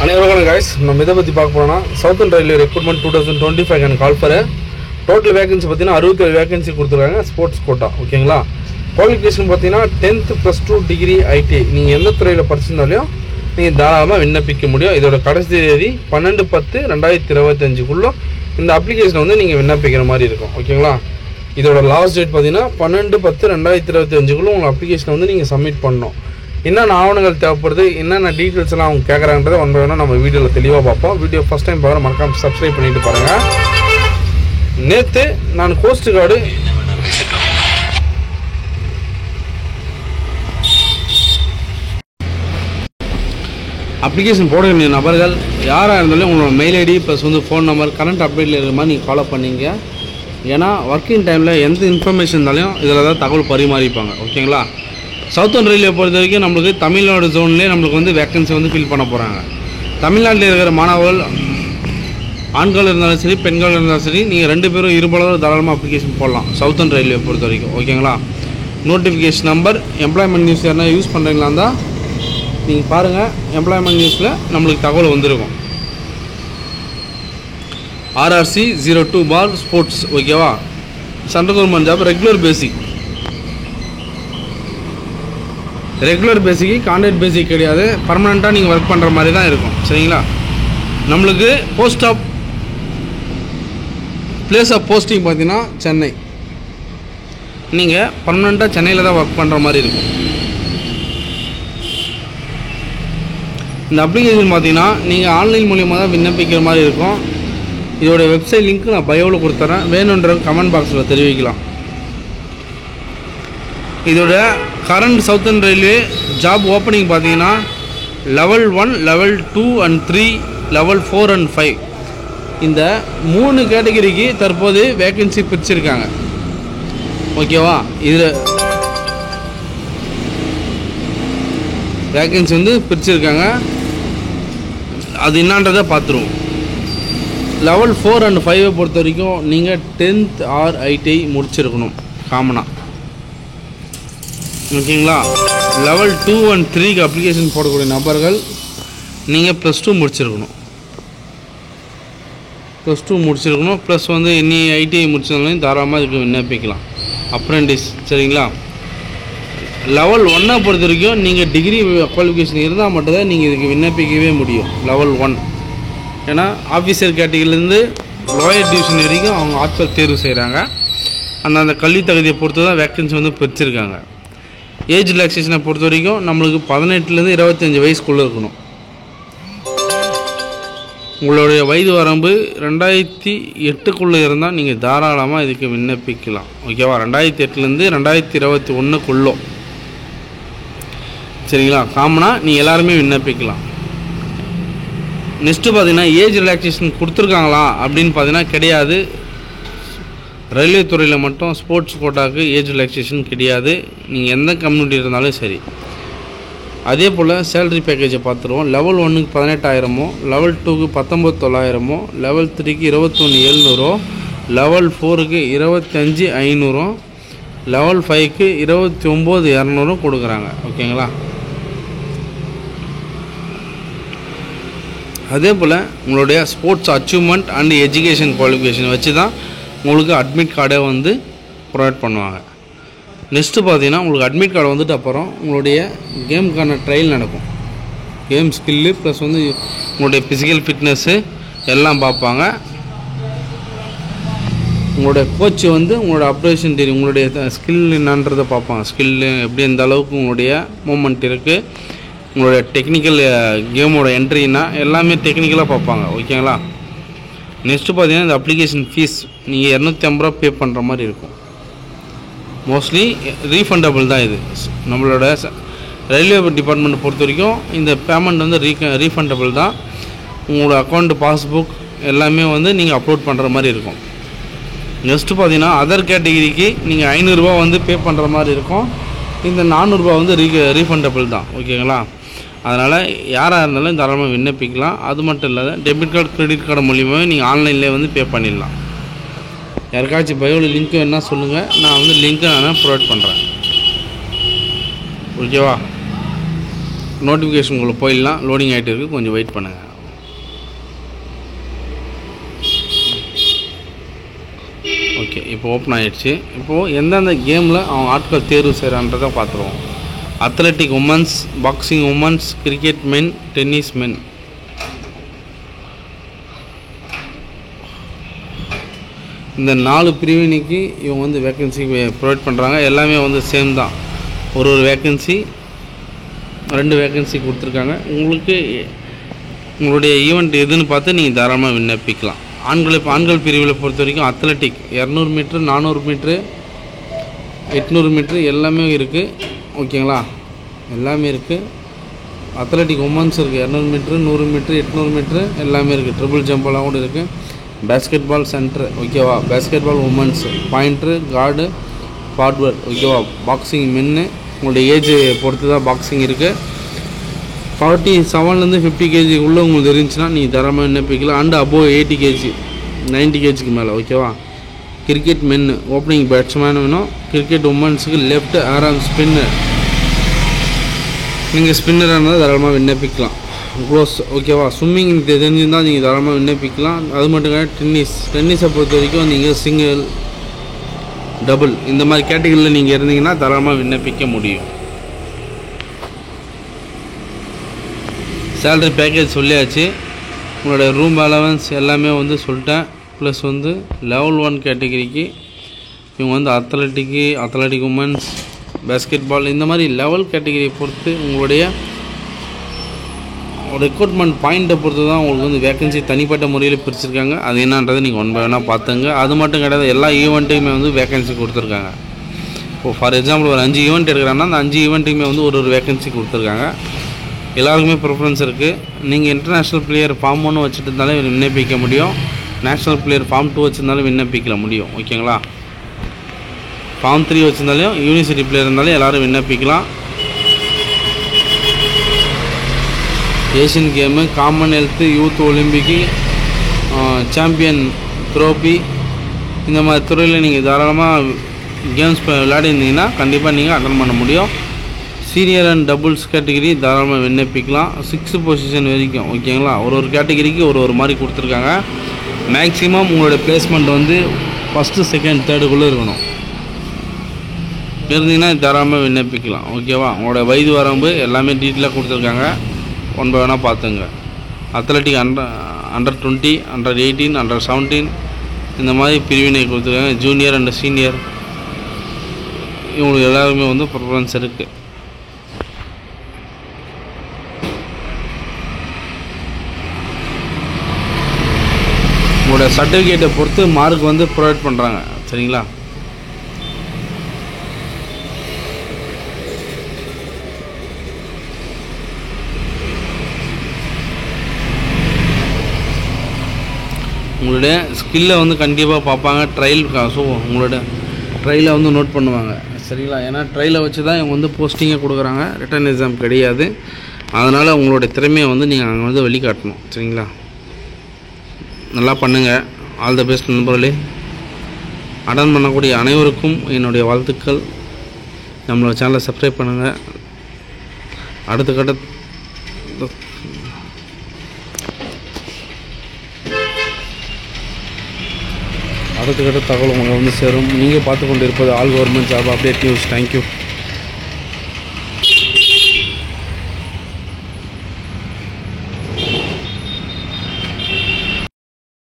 அனைவருக்கும் கைஸ் நம்ம இதை பற்றி பார்க்க போனோம்னா southern railway recruitment 2025 can call for total vacancy பார்த்தீங்கன்னா 67 வேகன்சி கொடுத்துருக்காங்க ஸ்போர்ட்ஸ் கோட்டா. ஓகேங்களா. குவாலிஃபிகேஷன் பார்த்தீங்கன்னா 10th +2 டிகிரி ஐடிஐ நீங்கள் எந்த துறையில் படிச்சிருந்தாலையும் நீங்கள் தாராளமாக விண்ணப்பிக்க முடியும். இதோட கடைசி தேதி 12/10/2025 இந்த அப்ளிகேஷனை வந்து நீங்கள் விண்ணப்பிக்கிற மாதிரி இருக்கும். ஓகேங்களா. இதோட லாஸ்ட் டேட் பார்த்தீங்கன்னா 12/10/2025 உங்கள் அப்ளிகேஷனை வந்து நீங்கள் சப்மிட் பண்ணணும். என்னென்ன ஆவணங்கள் தேவைப்படுது, என்னென்ன டீட்டெயில்ஸ் எல்லாம் அவங்க கேட்குறாங்கன்றதை ஒன் பை ஒன்னாக நம்ம வீடியோவில் தெளிவாக பார்ப்போம். வீடியோ ஃபஸ்ட் டைம் பார்க்குற மறக்காமல் சப்ஸ்கிரைப் பண்ணிட்டு பாருங்கள். நேற்று நான் கோஸ்ட் கார்டு அப்ளிகேஷன் போட வேண்டிய நபர்கள் யாராக இருந்தாலும் உங்களோட மெயில் ஐடி ப்ளஸ் வந்து ஃபோன் நம்பர் கரண்ட் அப்டேட்டில் இருக்கிற மாதிரி நீங்கள் ஃபாலோ பண்ணிங்க. ஏன்னா ஒர்க்கிங் டைமில் எந்த இன்ஃபர்மேஷன் இருந்தாலும் இதில் தான் தகவல் பரிமாறிப்பாங்க. ஓகேங்களா. சவுத்தர்ன் ரயில்வே பொறுத்த வரைக்கும் நம்மளுக்கு தமிழ்நாடு ஜோன்லேயே நம்மளுக்கு வந்து வேக்கன்சி வந்து ஃபில் பண்ண போகிறாங்க. தமிழ்நாட்டில் இருக்கிற மாணவர்கள் ஆண்கள் இருந்தாலும் சரி பெண்கள் இருந்தாலும் சரி நீங்கள் 2 பேரும் இருபளவு தாராளமாக அப்ளிகேஷன் போடலாம் சவுத்தர்ன் ரயில்வே பொறுத்த வரைக்கும். ஓகேங்களா. நோட்டிஃபிகேஷன் நம்பர் எம்ப்ளாய்மெண்ட் நியூஸ் யாருன்னா யூஸ் பண்ணுறீங்களா இருந்தால் நீங்கள் பாருங்கள். எம்ப்ளாய்மெண்ட் நியூஸில் நம்மளுக்கு தகவல் வந்திருக்கும். RRC 02 sports. ஓகேவா. Central government job regular basic contract basic கிடையாது. பர்மனெண்ட்டாக நீங்கள் ஒர்க் பண்ணுற மாதிரி தான் இருக்கும். சரிங்களா. நம்மளுக்கு பிளேஸ் ஆஃப் போஸ்டிங் பார்த்தீங்கன்னா சென்னை. நீங்கள் பர்மனெண்ட்டாக சென்னையில் தான் ஒர்க் பண்ணுற மாதிரி இருக்கும். இந்த அப்ளிகேஷன் பார்த்தீங்கன்னா நீங்கள் ஆன்லைன் மூலியமாக தான் விண்ணப்பிக்கிற மாதிரி இருக்கும். இதோட வெப்சைட் லிங்க் நான் பயோவில் கொடுத்துறேன். வேணுன்ற கமெண்ட் பாக்ஸில் தெரிவிக்கலாம். இதோட current southern railway job opening பார்த்தீங்கன்னா level 1, level 2 and 3, level 4 and 5 இந்த 3 கேட்டகரிக்கு தற்போது வேக்கன்சி பிரிச்சிருக்காங்க. ஓகேவா. இதில் வேக்கன்சி வந்து பிரிச்சிருக்காங்க. அது என்னன்றதை பார்த்துருவோம். level 4 and 5 பொறுத்த வரைக்கும் நீங்கள் 10th or ITI முடிச்சிருக்கணும் காமனாக. ஓகேங்களா. level 2 and 3க்கு அப்ளிகேஷன் போடக்கூடிய நபர்கள் நீங்கள் +2 முடிச்சிருக்கணும். ப்ளஸ் வந்து இனி ITI முடிச்சதுனாலும் தாராளமாக இதுக்கு விண்ணப்பிக்கலாம். அப்ரெண்டிஸ். சரிங்களா. level 1 பொறுத்த வரைக்கும் நீங்கள் டிகிரி குவாலிஃபிகேஷன் இருந்தால் மட்டும்தான் நீங்கள் இதுக்கு விண்ணப்பிக்கவே முடியும். level 1 ஏன்னா ஆஃபீஸர் கேட்டகிரிலேருந்து லோயர் டிவிஷன் வரைக்கும் அவங்க ஆட்கள் தேர்வு செய்கிறாங்க. அந்த கல்வி தகுதியை பொறுத்து தான் வேக்கன்சி வந்து பிரிச்சிருக்காங்க. ஏஜ் ரிலாக்ஸேஷனை பொறுத்த வரைக்கும் நம்மளுக்கு 18லேருந்து 25 வயசுக்குள்ளே இருக்கணும். உங்களுடைய வயது வரம்பு 2008க்குள்ளே இருந்தால் நீங்கள் தாராளமாக இதுக்கு விண்ணப்பிக்கலாம். ஓகேவா. 2008லேருந்து 2021க்குள்ளே. சரிங்களா. காமனாக நீங்கள் எல்லாருமே விண்ணப்பிக்கலாம். நெக்ஸ்ட்டு பார்த்தீங்கன்னா ஏஜ் ரிலாக்ஸேஷன் கொடுத்துருக்காங்களா அப்படின்னு பார்த்தீங்கன்னா கிடையாது. ரயில்வே துறையில் மட்டும் ஸ்போர்ட்ஸ் கோட்டாவுக்கு ஏஜ் ரிலாக்ஸேஷன் கிடையாது. நீங்கள் எந்த கம்யூனிட்டி இருந்தாலும் சரி. அதே போல் சேலரி பேக்கேஜை பார்த்துருவோம். level 1க்கு 18,000, level 2க்கு 19,900, level 3க்கு 21,700, level 4க்கு 25,500, level 5க்கு 29,200 கொடுக்குறாங்க. ஓகேங்களா. அதே போல் உங்களுடைய sports achievement and education qualification வச்சு தான் உங்களுக்கு அட்மிட் கார்டை வந்து ப்ரொவைட் பண்ணுவாங்க. நெக்ஸ்ட்டு பார்த்தீங்கன்னா உங்களுக்கு அட்மிட் கார்டு வந்துட்டு அப்புறம் உங்களுடைய கேமுக்கான ட்ரையல் நடக்கும். கேம் ஸ்கில்லு ப்ளஸ் வந்து உங்களுடைய ஃபிசிக்கல் ஃபிட்னஸ்ஸு எல்லாம் பார்ப்பாங்க. உங்களுடைய கோச் வந்து உங்களோட அப்ரேஷன் தெரியும், உங்களுடைய ஸ்கில் என்னன்றதை பார்ப்பாங்க. ஸ்கில்லு எப்படி எந்த அளவுக்கு உங்களுடைய மூமெண்ட் இருக்குது, உங்களுடைய டெக்னிக்கல் கேமோட என்ட்ரினா எல்லாமே டெக்னிக்கலாக பார்ப்பாங்க. ஓகேங்களா. நெக்ஸ்ட்டு பார்த்தீங்கன்னா இந்த அப்ளிகேஷன் ஃபீஸ் நீங்கள் 250 ரூபா பே பண்ணுற மாதிரி இருக்கும். மோஸ்ட்லி ரீஃபண்டபிள் தான் இது. நம்மளோட ரயில்வே டிபார்ட்மெண்ட் பொறுத்த வரைக்கும் இந்த பேமெண்ட் வந்து ரீஃபண்டபிள் தான். உங்களோட அக்கௌண்ட் பாஸ்புக் எல்லாமே வந்து நீங்கள் அப்லோட் பண்ணுற மாதிரி இருக்கும். நெக்ஸ்ட்டு பார்த்தீங்கன்னா அதர் கேட்டகிரிக்கு நீங்கள் 500 ரூபா வந்து பே பண்ணுற மாதிரி இருக்கும். இந்த 400 ரூபா வந்து ரீஃபண்டபிள் தான். ஓகேங்களா. அதனால் யாராக இருந்தாலும் தாராளமாக விண்ணப்பிக்கலாம். அது மட்டும் இல்லாத டெபிட் கார்டு கிரெடிட் கார்டு மூலியமாகவே நீங்கள் ஆன்லைன்லேயே வந்து பே பண்ணிடலாம். யாருக்காச்சும் பயோவில் லிங்க் வேணால் சொல்லுங்கள், நான் வந்து லிங்க்கை ப்ரொவைட் பண்ணுறேன். ஓகேவா. நோட்டிஃபிகேஷன் உங்களுக்கு போயிடலாம். லோடிங் ஆகிட்டு இருக்குது, கொஞ்சம் வெயிட் பண்ணுங்கள். ஓகே, இப்போ ஓப்பன் ஆகிடுச்சு. இப்போது எந்தெந்த கேமில் அவங்க ஆட்கள் தேர்வு செய்கிறான்றதை பார்த்துருவோம். Athletic women's, boxing women's, cricket men, tennis men. இந்த 4 பிரிவினைக்கு இவங்க வந்து வேக்கன்சி ப்ரொவைட் பண்ணுறாங்க. எல்லாமே வந்து சேம் தான். ஒரு வேக்கன்சி 2 வேக்கன்சி கொடுத்துருக்காங்க. உங்களுக்கு உங்களுடைய ஈவெண்ட் எதுன்னு பார்த்து நீங்கள் தாராளமாக விண்ணப்பிக்கலாம். ஆண்கள் பிரிவில் பொறுத்த வரைக்கும் அத்லெட்டிக் 200 மீட்ரு, 400 மீட்ரு, 800 மீட்ரு எல்லாமே இருக்குது. ஓகேங்களா, எல்லாமே இருக்குது. அத்லெட்டிக் உமன்ஸ் இருக்குது 200 மீட்ரு, 100 மீட்ரு, 800 மீட்ரு எல்லாமே இருக்குது. ட்ரிபிள் ஜம்பெல்லாம் கூட இருக்குது. பேஸ்கெட் பால் சென்டர், ஓகேவா, பேஸ்கெட் பால் உமன்ஸ், பாயிண்ட்ரு, கார்டு, ஃபார்வர்ட், ஓகேவா. பாக்ஸிங் மென்னு உங்களுடைய ஏஜ் பொறுத்து தான் பாக்ஸிங் இருக்குது. 47லேருந்து 50 kg உள்ளே உங்களுக்கு இருந்துச்சுன்னா நீங்கள் தரமாக விண்ணப்பிக்கலாம். அண்ட் அபோவ் 80 kg 90 kgக்கு மேலே, ஓகேவா. கிரிக்கெட் மென்னு ஓப்பனிங் பேட்ஸ்மேன் வேணும். கிரிக்கெட் உமன்ஸுக்கு லெஃப்ட் ஆர்ம் ஸ்பின்னு, நீங்கள் ஸ்பின்னராக இருந்தால் தாராளமாக விண்ணப்பிக்கலாம். க்ளோஸ், ஓகேவா. ஸ்விம்மிங் தெரிஞ்சிருந்தால் நீங்கள் தாராளமாக விண்ணப்பிக்கலாம். அது மட்டும் கிடையாது. டென்னிஸை பொறுத்த வரைக்கும் நீங்கள் சிங்கிள், டபுள் இந்த மாதிரி கேட்டகரியில் நீங்கள் இருந்தீங்கன்னா தாராளமாக விண்ணப்பிக்க முடியும். சேலரி பேக்கேஜ் சொல்லியாச்சு. உங்களோட ரூம் அலவன்ஸ் எல்லாமே வந்து சொல்லிட்டேன். ப்ளஸ் வந்து லெவல் 1 கேட்டகரிக்கு இவங்க வந்து அத்லெட்டிக் உமன்ஸ், பேஸ்கெட் பால் இந்த மாதிரி லெவல் கேட்டகரியை பொறுத்து உங்களுடைய ரெக்ரூட்மெண்ட் பாயிண்ட்டை பொறுத்து தான் உங்களுக்கு வந்து வேக்கன்சி தனிப்பட்ட முறையில் பிரிச்சுருக்காங்க. அது என்னன்றதை நீங்கள் ஒன் பை ஒன்னாக பார்த்துங்க. அது மட்டும் கிடையாது, எல்லா ஈவெண்ட்டுக்குமே வந்து வேக்கன்சி கொடுத்துருக்காங்க. இப்போது ஃபார் எக்ஸாம்பிள் ஒரு 5 ஈவெண்ட் எடுக்கிறாங்கன்னா அந்த 5 ஈவெண்ட்டுக்குமே வந்து ஒரு வேக்கன்சி கொடுத்துருக்காங்க. எல்லாருக்குமே ப்ரிஃபரன்ஸ் இருக்குது. நீங்கள் இன்டர்நேஷ்னல் பிளேயர் ஃபார்ம் 1 வச்சுட்டு இருந்தாலும் விண்ணப்பிக்க முடியும். நேஷ்னல் பிளேயர் ஃபார்ம் 2 வச்சுருந்தாலும் விண்ணப்பிக்க முடியும். ஓகேங்களா. ஃபார்ம் 3 வச்சுருந்தாலும் யூனிவர்சிட்டி பிளேயர் இருந்தாலும் எல்லோரும் விண்ணப்பிக்கலாம். Asian game, Commonwealth, youth Olympic, champion trophy இந்த மாதிரி துறையில் நீங்கள் தாராளமாக கேம்ஸ் விளையாடிருந்தீங்கன்னா கண்டிப்பாக நீங்கள் அட்டன் பண்ண முடியும். சீனியர் அண்ட் டபுள்ஸ் கேட்டகிரி தாராளமாக விண்ணப்பிக்கலாம். 6th பொசிஷன் வரைக்கும், ஓகேங்களா. ஒரு கேட்டகிரிக்கு ஒரு மாதிரி கொடுத்துருக்காங்க. மேக்ஸிமம் உங்களோட பிளேஸ்மெண்ட் வந்து 1st, 2nd, 3rd இருக்கணும். இருந்தீங்கன்னா தாராளமாக விண்ணப்பிக்கலாம். ஓகேவா. உங்களோட வயது வரம்பு எல்லாமே டீட்டெயிலாக கொடுத்துருக்காங்க. ஒன் பை ஒன்னாக பார்த்துங்க. அத்லெட்டிக் அண்டர் 20, அண்டர் 18, அண்டர் 17 இந்த மாதிரி பிரிவினை கொடுத்துருக்காங்க. ஜூனியர் அண்ட் சீனியர் இவங்களுக்கு எல்லாருமே வந்து ப்ரிஃபரன்ஸ் இருக்குது. உங்களோட சர்டிஃபிகேட்டை பொறுத்து மார்க் வந்து ப்ரொவைட் பண்ணுறாங்க. சரிங்களா. உங்களுடைய ஸ்கில்லை வந்து கண்டிப்பாக பார்ப்பாங்க. ட்ரையல் ஸோ உங்களோட ட்ரையலை வந்து நோட் பண்ணுவாங்க. சரிங்களா. ஏன்னா ட்ரையலை வச்சு தான் இவங்க வந்து போஸ்டிங்கை கொடுக்குறாங்க. ரிட்டன் எக்ஸாம் கிடையாது. அதனால் உங்களுடைய திறமையை வந்து நீங்கள் அங்கே வந்து வெளிக்காட்டணும். சரிங்களா. நல்லா பண்ணுங்கள். ஆல் த பெஸ்ட் நண்பர்களே. அட்டன் பண்ணக்கூடிய அனைவருக்கும் என்னுடைய வாழ்த்துக்கள். நம்மளோட சேனலை சப்ஸ்கிரைப் பண்ணுங்கள். அடுத்த கட்ட தகவல் உங்களை வந்து சேரும். நீங்கள் பார்த்து கொண்டு இருப்பது all government job update news. Thank you.